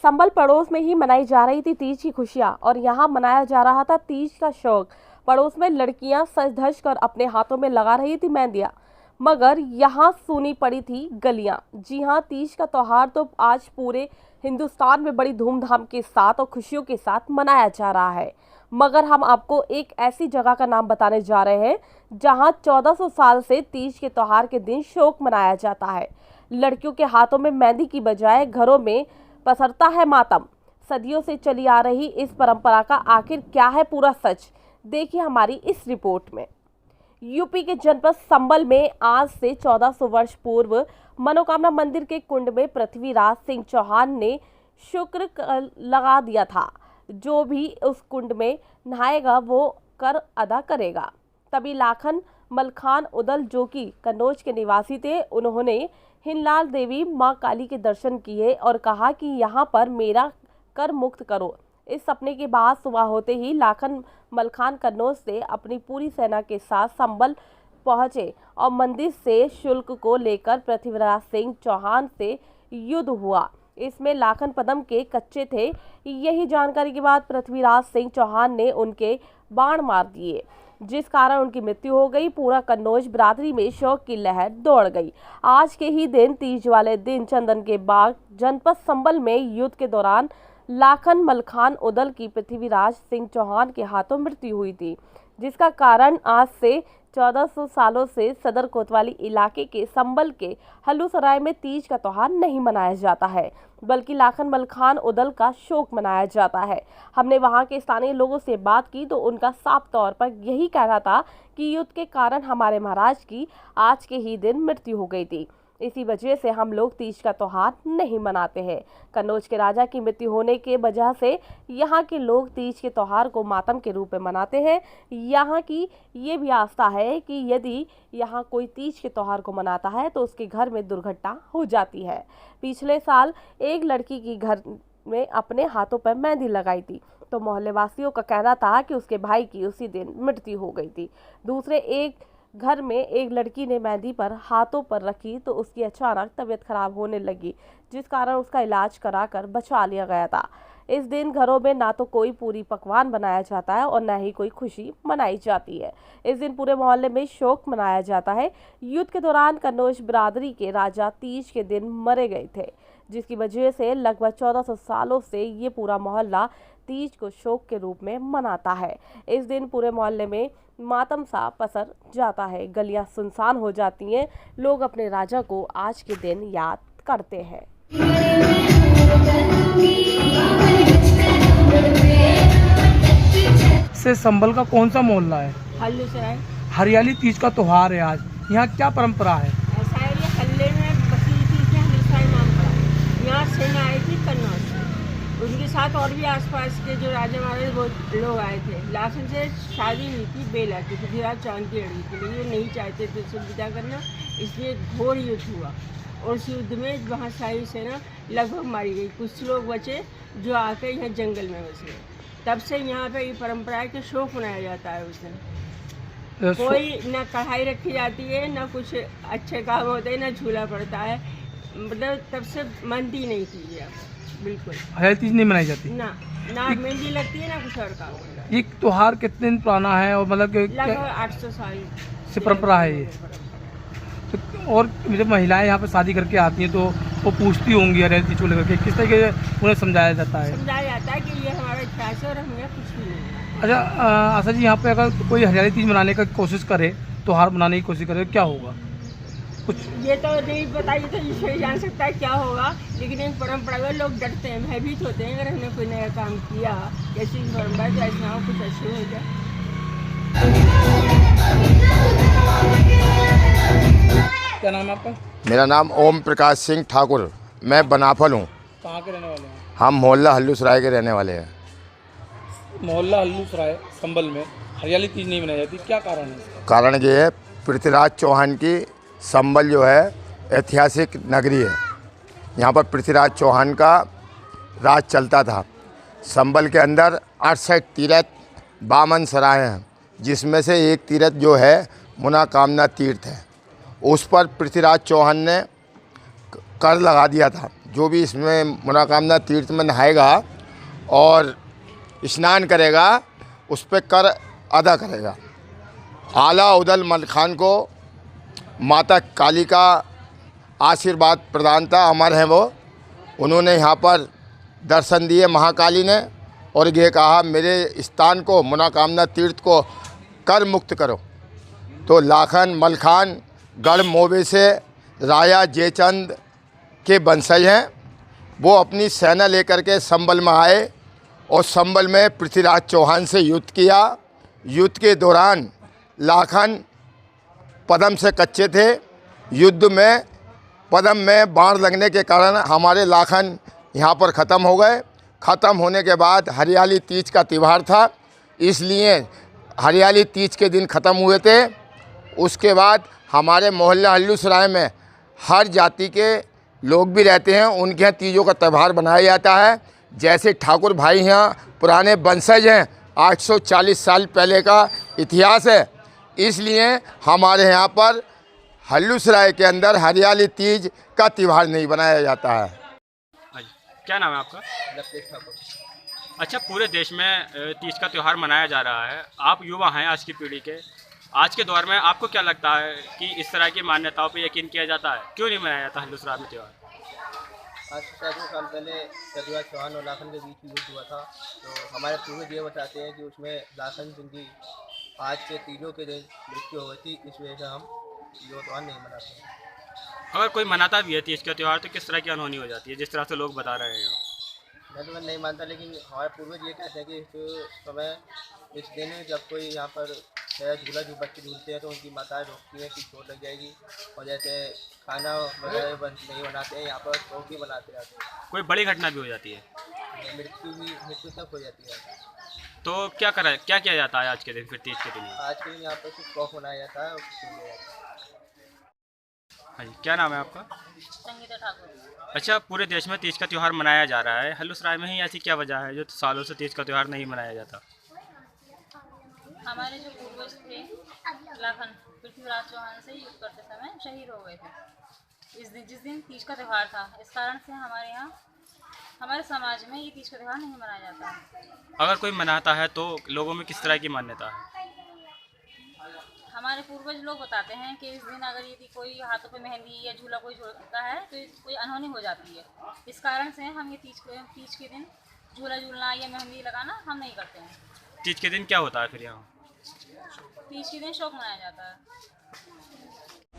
संबल पड़ोस में ही मनाई जा रही थी तीज की खुशियां और यहाँ मनाया जा रहा था तीज का शौक। पड़ोस में लड़कियां सज धज कर अपने हाथों में लगा रही थी मेहंदियां, मगर यहाँ सूनी पड़ी थी गलियां। जी हाँ, तीज का त्योहार तो आज पूरे हिंदुस्तान में बड़ी धूमधाम के साथ और खुशियों के साथ मनाया जा रहा है, मगर हम आपको एक ऐसी जगह का नाम बताने जा रहे हैं जहां 1400 साल से तीज के त्योहार के दिन शोक मनाया जाता है। लड़कियों के हाथों में मेहंदी की बजाय घरों में पसरता है मातम। सदियों से चली आ रही इस परंपरा का आखिर क्या है पूरा सच, देखिए हमारी इस रिपोर्ट में। यूपी के जनपद संबल में आज से 1400 वर्ष पूर्व मनोकामना मंदिर के कुंड में पृथ्वीराज सिंह चौहान ने शुक्र लगा दिया था। जो भी उस कुंड में नहाएगा वो कर अदा करेगा। तभी लाखन मलखान उदल, जो कि कन्नौज के निवासी थे, उन्होंने हिनलाल देवी मां काली के दर्शन किए और कहा कि यहाँ पर मेरा कर मुक्त करो। इस सपने के बाद सुबह होते ही लाखन मलखान कन्नौज से अपनी पूरी सेना के साथ संबल पहुंचे और मंदिर से शुल्क को लेकर पृथ्वीराज सिंह चौहान से युद्ध हुआ। इसमें लाखन पदम के कच्चे थे। यही जानकारी के बाद पृथ्वीराज सिंह चौहान ने उनके बाण मार दिए, जिस कारण उनकी मृत्यु हो गई। पूरा कन्नौज बिरादरी में शोक की लहर दौड़ गई। आज के ही दिन, तीज वाले दिन, चंदन के बाग जनपद संबल में युद्ध के दौरान लाखन मलखान उदल की पृथ्वीराज सिंह चौहान के हाथों मृत्यु हुई थी, जिसका कारण आज से 1400 सालों से सदर कोतवाली इलाके के संबल के हल्लूसराय में तीज का त्योहार नहीं मनाया जाता है, बल्कि लाखन मलखान उदल का शोक मनाया जाता है। हमने वहां के स्थानीय लोगों से बात की तो उनका साफ तौर पर यही कहना था कि युद्ध के कारण हमारे महाराज की आज के ही दिन मृत्यु हो गई थी। इसी वजह से हम लोग तीज का त्योहार नहीं मनाते हैं। कन्नौज के राजा की मृत्यु होने के वजह से यहाँ के लोग तीज के त्योहार को मातम के रूप में मनाते हैं। यहाँ की ये भी आस्था है कि यदि यहाँ कोई तीज के त्योहार को मनाता है तो उसके घर में दुर्घटना हो जाती है। पिछले साल एक लड़की की घर में अपने हाथों पर मेहंदी लगाई थी तो मोहल्ले वासियों का कहना था कि उसके भाई की उसी दिन मृत्यु हो गई थी। दूसरे एक घर में एक लड़की ने मेहंदी पर हाथों पर रखी तो उसकी अचानक तबीयत खराब होने लगी, जिस कारण उसका इलाज कराकर बचा लिया गया था। इस दिन घरों में ना तो कोई पूरी पकवान बनाया जाता है और न ही कोई खुशी मनाई जाती है। इस दिन पूरे मोहल्ले में शोक मनाया जाता है। युद्ध के दौरान कन्नौज बिरादरी के राजा तीज के दिन मरे गए थे, जिसकी वजह से लगभग 1400 सालों से ये पूरा मोहल्ला तीज को शोक के रूप में मनाता है। इस दिन पूरे मोहल्ले में मातम सा पसर जाता है, गलियां सुनसान हो जाती हैं। लोग अपने राजा को आज के दिन याद करते हैं। से संबल का कौन सा मोहल्ला है? हल्लूसराय। हरियाली तीज का त्योहार है आज, यहाँ क्या परंपरा है? ऐसा है, ये हल्ले में बसी थी कि हल्लूसराय नाम पड़ा। यहाँ सेना आई थी कन्नौज से, उनके साथ और भी आसपास के जो राजा महाराज वो लोग आए थे। लाखन से शादी हुई थी बेला की, पृथ्वीराज चौहान की लड़की थी, लेकिन ये नहीं चाहते थे उसे विदा करना, इसलिए घोर युद्ध हुआ और उस युद्ध में वहाँ सारी सेना लगभग मारी गई। कुछ लोग बचे जो आकर यहाँ जंगल में बस गए। तब से यहाँ पे ये परंपरा है कि शोक मनाया जाता है। उस दिन कोई ना कढ़ाई रखी जाती है, ना कुछ अच्छे काम होते हैं, ना झूला पड़ता है। मतलब तब से मनती नहीं थी यहाँ बिल्कुल। हरियाली तीज नहीं मनाई जाती ना मेहंदी लगती है, ना कुछ और काम होता है। ये त्योहार कितने दिन पुराना है और मतलब लगभग 800 साल से परंपरा है ये? तो और जब महिलाएं यहाँ पे शादी करके आती हैं तो वो पूछती होंगी हरियाली तीज को लेकर के, किस तरीके से उन्हें समझाया जाता है? समझाया जाता है कि ये हमारा इतिहास है और हमें कुछ भी नहीं है। अच्छा आशा जी, यहाँ पे अगर कोई हरियाली तीज मनाने का कोशिश करे, त्योहार मनाने की कोशिश करे, क्या होगा? कुछ ये तो नहीं बताइए, तो ईश्वर जान सकता है क्या होगा, लेकिन इन परंपरा में लोग डरते हैं, भयभीत होते हैं। अगर हमने कोई नया काम किया ऐसी परंपरा तो ऐसा हो कुछ अच्छी हो जाए। क्या नाम है आपका? मेरा नाम ओम प्रकाश सिंह ठाकुर, मैं बनाफल हूँ। कहाँ के रहने वाले हैं? हम मोहल्ला हल्लूसराय के रहने वाले हैं। मोहल्ला हल्लूसराय संबल में हरियाली तीज नहीं मनाई जाती, क्या कारण है इसका? कारण ये है, पृथ्वीराज चौहान की संबल जो है ऐतिहासिक नगरी है। यहाँ पर पृथ्वीराज चौहान का राज चलता था। संबल के अंदर 68 तीर्थ 52 सराय हैं, जिसमें से एक तीर्थ जो है मनोकामना तीर्थ है। उस पर पृथ्वीराज चौहान ने कर लगा दिया था। जो भी इसमें मनोकामना तीर्थ में नहाएगा और स्नान करेगा उस पर कर अदा करेगा। आला उदल मलखान को माता काली का आशीर्वाद प्रदानता अमर है वो। उन्होंने यहाँ पर दर्शन दिए महाकाली ने और ये कहा मेरे स्थान को मनोकामना तीर्थ को कर मुक्त करो। तो लाखन मलखान गढ़ मोबे से राजा जयचंद के वंशज हैं। वो अपनी सेना लेकर के संबल में आए और संबल में पृथ्वीराज चौहान से युद्ध किया। युद्ध के दौरान लाखन पदम से कच्चे थे। युद्ध में पदम में बाण लगने के कारण हमारे लाखन यहाँ पर ख़त्म हो गए। ख़त्म होने के बाद हरियाली तीज का त्यौहार था, इसलिए हरियाली तीज के दिन ख़त्म हुए थे। उसके बाद हमारे मोहल्ला हल्लूसराय में हर जाति के लोग भी रहते हैं, उनके यहाँ तीजों का त्यौहार मनाया जाता है। जैसे ठाकुर भाई यहाँ पुराने वंशज हैं, 840 साल पहले का इतिहास है, इसलिए हमारे यहाँ पर हल्लूसराय के अंदर हरियाली तीज का त्यौहार नहीं बनाया जाता है। क्या नाम है आपका? लवतेज ठाकुर। अच्छा, पूरे देश में तीज का त्यौहार मनाया जा रहा है। आप युवा हैं आज की पीढ़ी के, आज के दौर में आपको क्या लगता है कि इस तरह की मान्यताओं पे यकीन किया जाता है? क्यों नहीं मनाया जाता हल्लूसराय में त्यौहार? आज से 7 साल पहले पृथ्वीराज चौहान और लाखन के बीच युद्ध हुआ था। तो हमारे पूर्वज ये बताते हैं कि उसमें लाखन सिंह की आज से तीजों के दिन मृत्यु हो गई थी, इस वजह से हम ये त्यौहार नहीं मनाते हैं। अगर कोई मनाता भी है तीज का त्यौहार तो किस तरह की अनहोनी हो जाती है जिस तरह से लोग बता रहे हैं? मैं तो नहीं मानता, लेकिन हमारे पूर्वज ये कहते हैं कि इस समय इस दिन जब कोई यहाँ पर झूला जो बच्चे झूलते हैं तो उनकी माताएं रोकती हैं कि चोट लग जाएगी, और जैसे खाना वगैरह नहीं बनाते हैं यहाँ पर तो भी बनाते रहते हैं। कोई बड़ी घटना भी हो जाती है, मृत्यु तक हो जाती है। तो क्या किया जाता है आज के दिन? फिर तीज के दिन आज के दिन यहाँ पर सिर्फ कॉफ मनाया जाता है और कुछ नहीं किया जाता है। हाँ जी, क्या नाम है आपका? संगीता ठाकुर। अच्छा, पूरे देश में तीज का त्यौहार मनाया जा रहा है, हल्लूसराय में ही ऐसी क्या वजह है जो सालों से तीज का त्यौहार नहीं मनाया जाता? हमारे जो पूर्वज थे लाखन पृथ्वीराज चौहान से युद्ध करते समय शहीद हो गए थे। जिस दिन तीज का त्यौहार था, इस कारण से हमारे यहाँ हमारे समाज में ये तीज का त्यौहार नहीं मनाया जाता। अगर कोई मनाता है तो लोगों में किस तरह की मान्यता है? हमारे पूर्वज लोग बताते हैं कि इस दिन अगर यदि कोई हाथों पे मेहंदी या झूला कोई झूलता है तो कोई अनहोनी हो जाती है। इस कारण से हम ये तीज के दिन झूला झूलना या मेहंदी लगाना हम नहीं करते हैं। तीज के दिन क्या होता है फिर यहाँ? तीज के दिन शोक मनाया जाता है।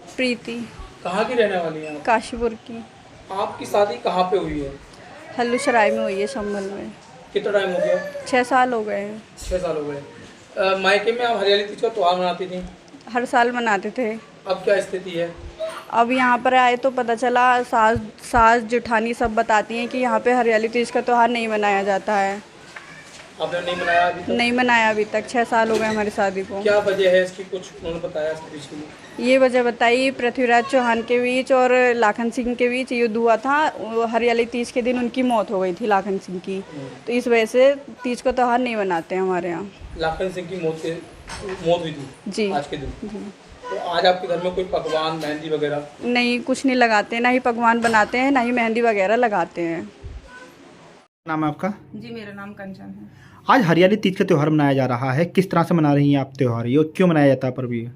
प्रीति। कहाँ की रहने वाली हैं आप? काशीपुर की। आपकी शादी कहाँ पे हुई है? हल्लूसराय में हुई है, संभल में। कितना टाइम हो गया? 6 साल हो गए हैं। 6 साल हो गए। मायके में आप हरियाली तीज का त्यौहार मनाती थी? हर साल मनाते थे। अब क्या स्थिति है? अब यहाँ पर आए तो पता चला, सास जेठानी सब बताती हैं कि यहाँ पे हरियाली तीज का त्यौहार नहीं मनाया जाता है। आपने नहीं मनाया अभी तक? नहीं मनाया अभी तक। 6 साल हो गए हमारी शादी को। क्या वजह है इसकी, कुछ उन्होंने बताया इसके पीछे की? ये वजह बताई, पृथ्वीराज चौहान के बीच और लाखन सिंह के बीच युद्ध हुआ था। हरियाली तीज के दिन उनकी मौत हो गई थी, लाखन सिंह की। तो इस वजह से तीज का त्यौहार नहीं मनाते हैं हमारे यहाँ। लाखन सिंह की मौत हुई थी जी आज के दिन जी। तो आज आपके घर में कोई पकवान मेहंदी वगैरह? नहीं, कुछ नहीं लगाते, ना ही पकवान बनाते हैं, ना ही मेहंदी वगैरह लगाते हैं। नाम है आपका? जी, मेरा नाम कंचन है। आज हरियाली तीज का त्यौहार मनाया जा रहा है, किस तरह से मना रही हैं आप त्यौहार, ये क्यों मनाया जाता है पर्व ये?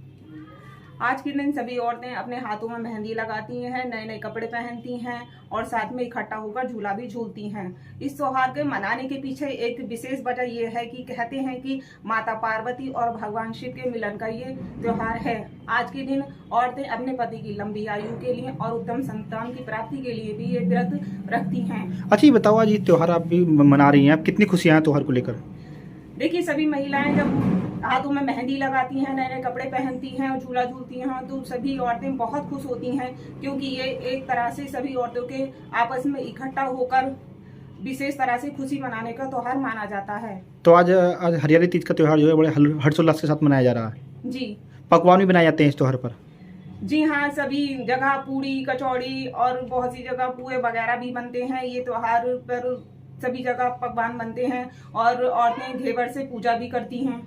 आज के दिन सभी औरतें अपने हाथों में मेहंदी लगाती हैं, नए नए कपड़े पहनती हैं और साथ में इकट्ठा होकर झूला भी झूलती हैं। इस त्योहार के मनाने के पीछे एक विशेष वजह ये है कि कहते हैं कि माता पार्वती और भगवान शिव के मिलन का ये त्योहार है। आज के दिन औरतें अपने पति की लंबी आयु के लिए और उत्तम संतान की प्राप्ति के लिए भी ये व्रत रखती हैं। अच्छा, ये बताओ, आज ये त्यौहार आप भी मना रही हैं, आप कितनी खुशियाँ हैं त्यौहार को लेकर? देखिए, सभी महिलाएं जब हाथों में मेहंदी लगाती हैं, नए नए कपड़े पहनती हैं और झूला झूलती हैं तो सभी औरतें बहुत खुश होती हैं, क्योंकि ये एक तरह से सभी औरतों के आपस में इकट्ठा होकर विशेष तरह से खुशी मनाने का त्यौहार माना जाता है। तो आज हरियाली तीज का त्यौहार जो है बड़े हर्षोल्लास के साथ मनाया जा रहा है जी। पकवान भी बनाए जाते हैं इस त्यौहार पर? जी हाँ, सभी जगह पूड़ी कचौड़ी और बहुत सी जगह पुए वगैरह भी बनते हैं। ये त्योहार पर सभी जगह पकवान बनते हैं और औरतें घेवर से पूजा भी करती हैं।